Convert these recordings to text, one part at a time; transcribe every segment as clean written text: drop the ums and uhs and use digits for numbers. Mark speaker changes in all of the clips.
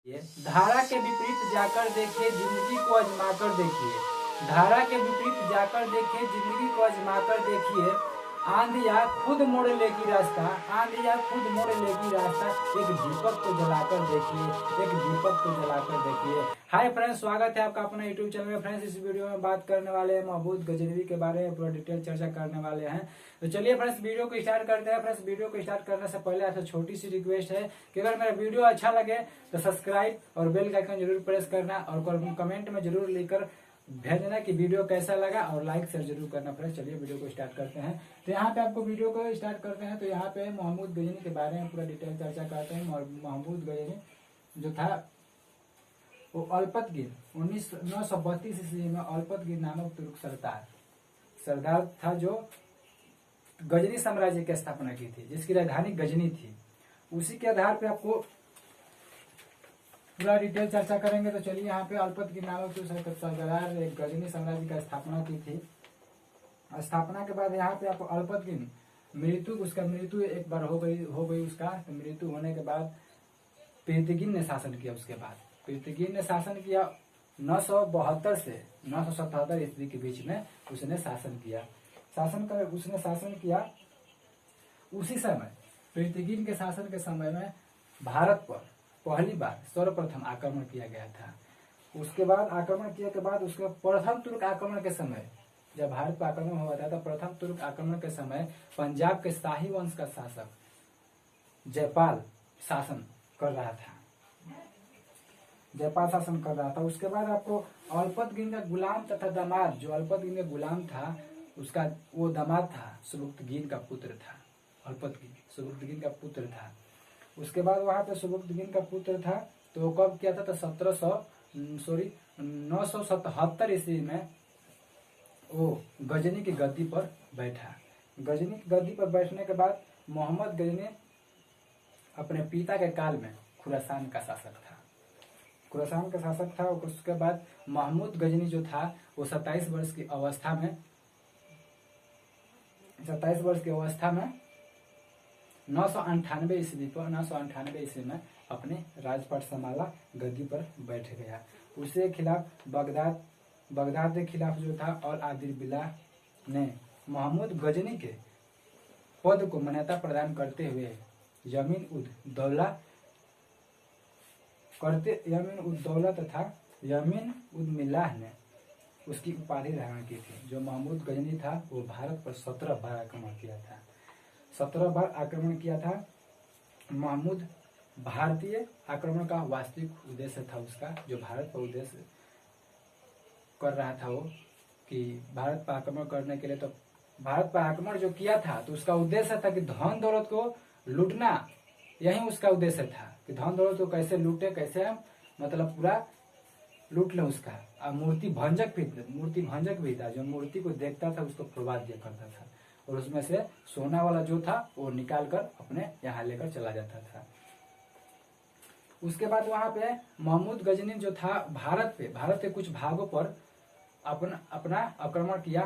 Speaker 1: धारा के विपरीत जाकर देखिए, जिंदगी को आजमाकर देखिए। धारा के विपरीत जाकर देखिए, जिंदगी को आजमाकर देखिए। आंधिया खुद मोड़ लेगी रास्ता, आंधिया खुद मोड़ लेगी रास्ता। एक दीपक को जलाकर देखिए, एक दीपक को जलाकर देखिए। हाय फ्रेंड्स, स्वागत है आपका अपना यूट्यूब चैनल में। फ्रेंड्स, इस वीडियो में बात करने वाले हैं महमूद गजनवी के बारे में, पूरा डिटेल चर्चा करने वाले हैं। तो चलिए फ्रेंड्स, वीडियो को स्टार्ट करते हैं। फ्रेंड्स, वीडियो को स्टार्ट करने से पहले आपसे छोटी सी रिक्वेस्ट है कि अगर मेरा वीडियो अच्छा लगे तो सब्सक्राइब और बेल का आइकन जरूर प्रेस करना और कमेंट में जरूर लिखकर भेजना कि वीडियो कैसा लगा और लाइक शेयर जरूर करना। फ्रेंड्स, चलिए वीडियो को स्टार्ट करते हैं। तो यहाँ पे आपको वीडियो को स्टार्ट करते हैं। तो यहाँ पे महमूद गजनी के बारे में पूरा डिटेल चर्चा करते हैं। महमूद गजनी जो था वो अल्पतगिर 932 ईस्वी में अल्पतगिर नामक तुर्क सरदार था जो गजनी साम्राज्य की स्थापना की थी, जिसकी राजधानी गजनी थी। उसी के आधार पे आपको पूरा डिटेल चर्चा करेंगे। तो चलिए, यहाँ पे अल्पतगिर नामक सरदार एक गजनी साम्राज्य की स्थापना की थी। स्थापना के बाद यहाँ पे आपको अल्पतगिर उसका मृत्यु एक बार हो गई उसका। तो मृत्यु होने के बाद पिरतगिन ने शासन किया। उसके बाद पिरतगिन ने शासन किया 972 से 977 ईस्वी के बीच में उसने शासन किया। उसने शासन किया। उसी समय पिरतगिन के शासन के समय में भारत पर पहली बार सर्वप्रथम आक्रमण किया गया था। उसके बाद आक्रमण किए के बाद उसके प्रथम तुर्क आक्रमण के समय, जब भारत पर आक्रमण हुआ था, प्रथम तुर्क आक्रमण के समय पंजाब के शाही वंश का शासक जयपाल शासन कर रहा था। उसके बाद आपको अल्पतगिर का गुलाम तथा दामाद, जो अल्पतगिर का गुलाम था उसका वो दामाद था, सुबुक्तगिन का पुत्र था। अल्पतगिर सुबुक्तगिन का पुत्र था। उसके बाद वहां पे सुबुक्तगिन का पुत्र था। तो वो कब किया था? तो 977 ईस्वी में वो गजनी की गद्दी पर बैठा। गजनी की गद्दी पर बैठने के बाद मोहम्मद गजनी अपने पिता के काल में खुरासान का शासक था। उसके बाद महमूद गजनी जो था वो 27 वर्ष की अवस्था में 998 ईस्वी में अपने राजपाट संभाला, गद्दी पर बैठ गया। उसके खिलाफ बगदाद के खिलाफ जो था और आदिल बिला ने महमूद गजनी के पद को मान्यता प्रदान करते हुए यमीन उद दौला तथा यमीन उद मिल्लाह ने उसकी उपाधि धारण की थी। जो महमूद गजनी था वो भारत पर 17 बार आक्रमण किया था। महमूद भारतीय आक्रमण का वास्तविक उद्देश्य था उसका, जो भारत पर उद्देश्य कर रहा था वो कि भारत पर आक्रमण करने के लिए, तो भारत पर आक्रमण जो किया था तो उसका उद्देश्य था कि धन दौलत को लूटना। यही उसका उद्देश्य था कि धन दौलत को कैसे लूटे, कैसे मतलब पूरा लूट ले उसका। और मूर्ति भंजक भी था। जो मूर्ति को देखता था उसको फुड़वा दिया करता था और उसमें से सोना वाला जो था वो निकाल कर अपने यहाँ लेकर चला जाता था। उसके बाद वहां पे महमूद गजनी जो था भारत के कुछ भागों पर अपना आक्रमण किया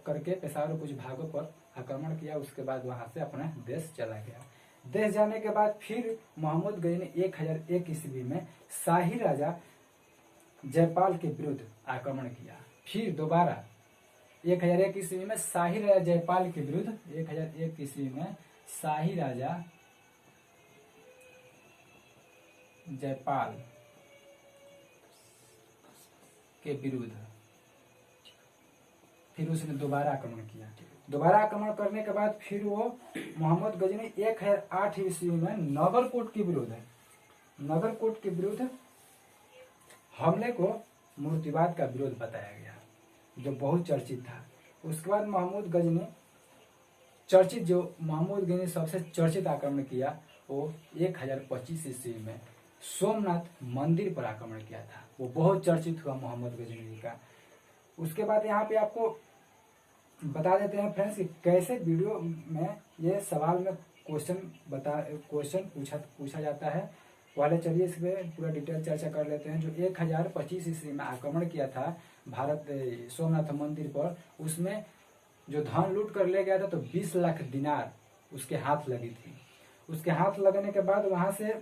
Speaker 1: करके पेशावर कुछ भागों पर आक्रमण किया। उसके बाद वहां से अपना देश चला गया। देश जाने के बाद फिर महमूद गजनी 1001 ईस्वी में शाही राजा जयपाल के विरुद्ध आक्रमण किया। फिर दोबारा 1001 ईस्वी में शाही राजा जयपाल के विरुद्ध 1001 ईस्वी में शाही राजा जयपाल के विरुद्ध फिर उसने दोबारा आक्रमण किया। दोबारा आक्रमण करने के बाद फिर वो मोहम्मद गजनी 1008 ईस्वी में नगरकोट के विरुद्ध हमले को मूर्तिवाद का विरोध बताया गया, जो बहुत चर्चित था। उसके बाद महमूद गजनी सबसे चर्चित आक्रमण किया वो 1025 ईस्वी में सोमनाथ मंदिर पर आक्रमण किया था। वो बहुत चर्चित हुआ मोहम्मद गजनी का। उसके बाद यहाँ पे आपको बता देते हैं फ्रेंड्स कि कैसे वीडियो में ये सवाल में क्वेश्चन पूछा जाता है। पहले चलिए इस पे पूरा डिटेल चर्चा कर लेते हैं। जो 1025 ईस्वी में आक्रमण किया था भारत सोमनाथ मंदिर पर, उसमें जो धन लूट कर ले गया था तो 20 लाख दिनार उसके हाथ लगी थी। उसके हाथ लगने के बाद वहां से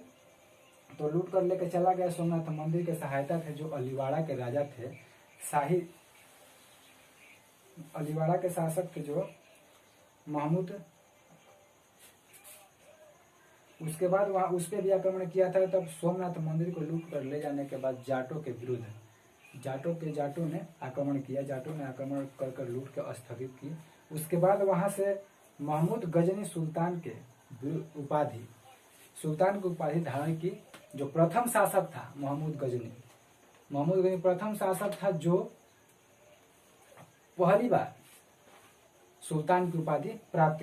Speaker 1: तो लूट कर लेकर चला गया सोमनाथ मंदिर के सहायता थे जो अलीवाड़ा के राजा थे, शाही अलीवाड़ा के शासक थे जो महमूद। उसके बाद वहां उस पर भी आक्रमण किया था। तब सोमनाथ मंदिर को लूट कर ले जाने के बाद जाटों के विरुद्ध जाटों ने आक्रमण किया। जाटों ने आक्रमण कर कर लूट के स्थगित की। उसके बाद वहां से महमूद गजनी सुल्तान की उपाधि धारण की। जो प्रथम शासक था महमूद गजनी प्रथम शासक था जो पहली बार सुल्तान की उपाधि प्राप्त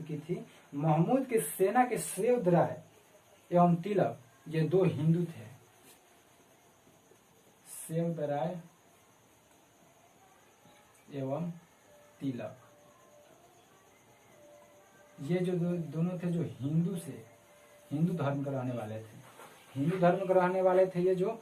Speaker 1: की थी। महमूद की सेना के सेवदराय एवं तिलक, ये दो हिंदू थे। सेवदराय एवं तिलक, ये जो दोनों थे जो हिंदू धर्म के रहने वाले थे। ये जो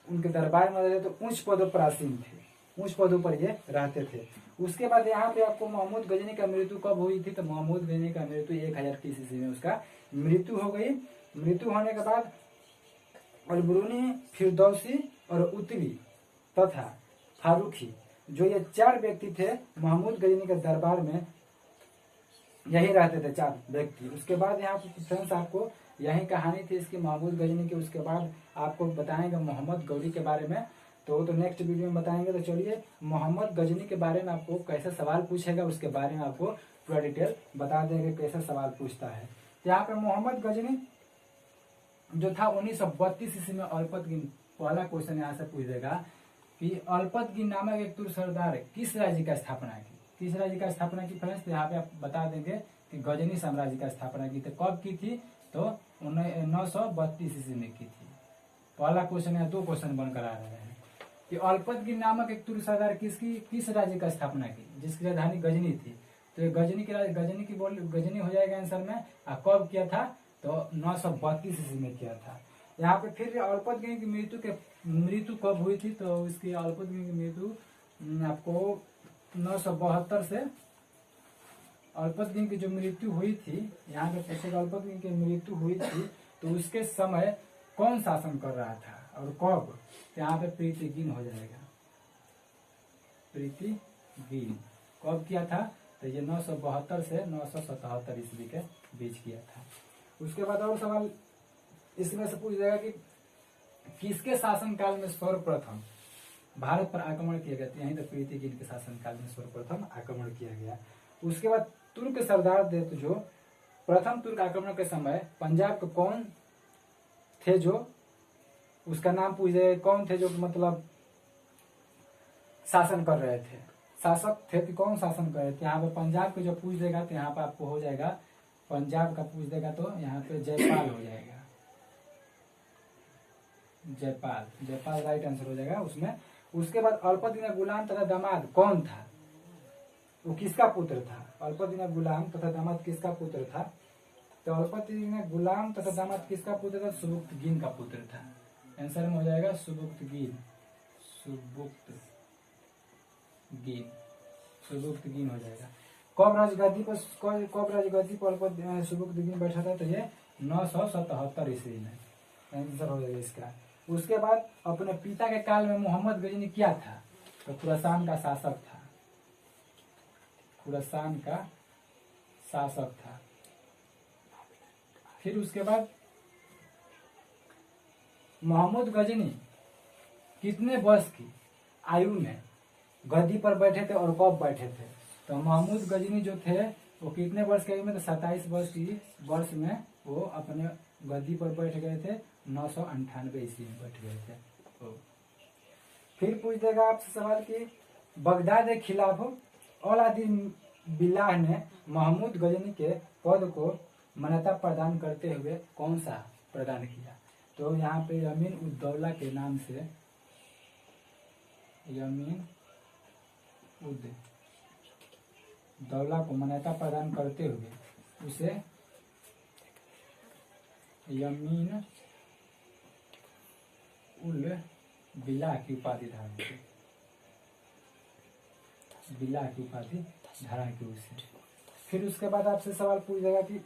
Speaker 1: उनके दरबार में रहते तो उच्च पदों पर आसीन थे, उच्च पदों पर ये रहते थे। उसके बाद यहाँ पे आपको महमूद गजनी का मृत्यु कब हुई थी? तो महमूद गजनी का मृत्यु 1030 ईस्वी में उसका मृत्यु हो गई। मृत्यु होने के बाद अलबरूनी, फिरदौसी और उतरी तथा फारूकी, जो ये 4 व्यक्ति थे महमूद गजनी के दरबार में यही रहते थे, 4 व्यक्ति। उसके बाद यहाँ पे फ्रेंड्स आपको यही कहानी थी इसकी महमूद गजनी की। उसके बाद आपको बताएंगे मोहम्मद गौरी के बारे में, तो नेक्स्ट वीडियो में बताएंगे। तो चलिए मोहम्मद गजनी के बारे में आपको कैसे सवाल पूछेगा उसके बारे में आपको पूरा डिटेल बता देंगे कैसे सवाल पूछता है। यहाँ पे मोहम्मद गजनी जो था 1932 ईस्वी में अल्पतगिन, पहला क्वेश्चन यहाँ से पूछ देगा कि अल्पतगिन नामक एक तुर्क सरदार किस राज्य का स्थापना की? फ्रेंड्स? तो यहाँ पे आप बता देंगे कि गजनी साम्राज्य का स्थापना की। तो कब की थी? तो 932 ईस्वी में की थी। पहला क्वेश्चन है, 2 क्वेश्चन बनकर आ रहे हैं कि अल्पतगिन नामक एक तुर्क सरदार किस राज्य का स्थापना की, जिसकी राजधानी गजनी थी। तो ये गजनी हो जाएगा आंसर में। कब किया था? तो 932 ईस्वी में किया था। यहाँ पे फिर अल्पतगिन की मृत्यु कब हुई थी? तो इसकी अल्पतगिन की मृत्यु आपको 972 से अल्पतगिन की जो मृत्यु हुई थी, यहाँ पे पूछेगा अल्पतगिन की मृत्यु हुई थी तो उसके समय कौन शासन कर रहा था और कब? यहाँ पे प्रीतिगिन हो जाएगा। प्रीतिगिन कब किया था? तो ये 972 से 977 ईस्वी के बीच किया था। उसके बाद और सवाल इसमें से पूछ देगा कि किसके शासनकाल में सर्वप्रथम भारत पर आक्रमण किया गया? यहीं तो प्रीतिगिन के शासनकाल में सर्वप्रथम आक्रमण किया गया। उसके बाद तुर्क सरदार थे तो जो प्रथम तुर्क आक्रमण के समय पंजाब के कौन थे जो उसका नाम पूछ देगा, कौन थे जो मतलब शासन कर रहे थे, शासक थे कि कौन शासन कर रहे थे? यहाँ पे पंजाब के जो पूछ देगा तो यहाँ पे आपको हो जाएगा पंजाब का पूछ देगा तो यहाँ पे जयपाल हो जाएगा। जयपाल राइट आंसर हो जाएगा उसमें। उसके बाद अल्पतगिन गुलाम तथा दामाद कौन था? वो किसका पुत्र था? अल्पतगिन गुलाम तथा दामाद किसका पुत्र था? तो अल्पतगिन गुलाम तथा दामाद किसका पुत्र था? सुबुक्तगिन का पुत्र था। आंसर में हो जाएगा सुबुक्तगिन हो जाएगा। कब राजगद्दी पर सुबुक्तगिन बैठा था? तो ये 977 ईस्वी में आंसर हो जाएगा इसका। उसके बाद अपने पिता के काल में मोहम्मद गजनी क्या था? तो खुरासान का शासक था। फिर उसके बाद मोहम्मद गजनी कितने वर्ष की आयु में गद्दी पर बैठे थे और कब बैठे थे? तो मोहम्मद गजनी जो थे वो कितने वर्ष के आयु में? तो 27 वर्ष में वो अपने गद्दी पर बैठ गए थे। 998 ईस्वी में बैठ गए थे। तो फिर पूछ देगा आपसे सवाल कि बगदाद के खिलाफ औलादीन बिल्लाह ने महमूद गजनी के पद को मान्यता प्रदान करते हुए कौन सा प्रदान किया? तो यहाँ पे यमीन उद्दौला के नाम से यमीन उद्दौला को मान्यता प्रदान करते हुए उसे यमीन उल बिला की उपाधि धारण की उसे। फिर उसके बाद आपसे सवाल पूछ देगा कि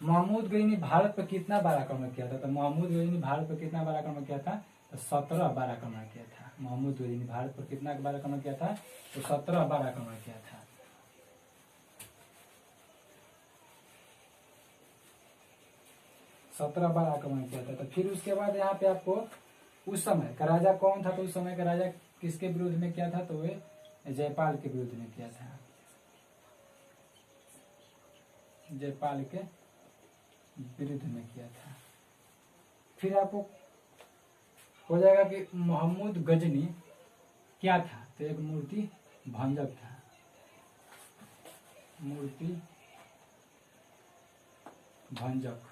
Speaker 1: महमूद गजनी ने भारत पर कितना बार आक्रमण किया था? तो महमूद गजनी ने भारत पर कितना बार आक्रमण किया था? तो 17 बार आक्रमण किया था। महमूद गजनी ने भारत पर कितना बार आक्रमण किया था? तो 17 बार आक्रमण किया था। सत्रह बार आक्रमण किया था। तो फिर उसके बाद यहाँ पे आपको उस समय का राजा कौन था? तो उस समय का राजा किसके विरुद्ध में किया था? तो वे जयपाल के विरुद्ध में किया था। जयपाल के विरुद्ध में किया था। फिर आपको हो जाएगा कि महमूद गजनी क्या था? तो एक मूर्ति भंजक था। मूर्ति भंजक।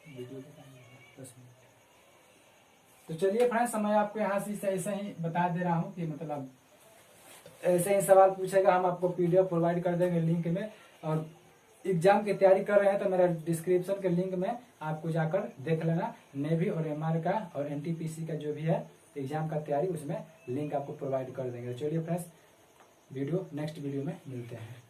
Speaker 1: Video 10 minute. तो चलिए फ्रेंड्स, मैं आपको यहाँ से ऐसा ही बता दे रहा हूँ कि मतलब ऐसे ही सवाल पूछेगा, हम आपको पीडीएफ प्रोवाइड कर देंगे लिंक में। और एग्जाम की तैयारी कर रहे हैं तो मेरा डिस्क्रिप्शन के लिंक में आपको जाकर देख लेना। नेवी और एमआर का और एनटीपीसी का जो भी है एग्जाम का तैयारी, उसमें लिंक आपको प्रोवाइड कर देंगे। चलिए फ्रेंड्स, नेक्स्ट वीडियो में मिलते हैं।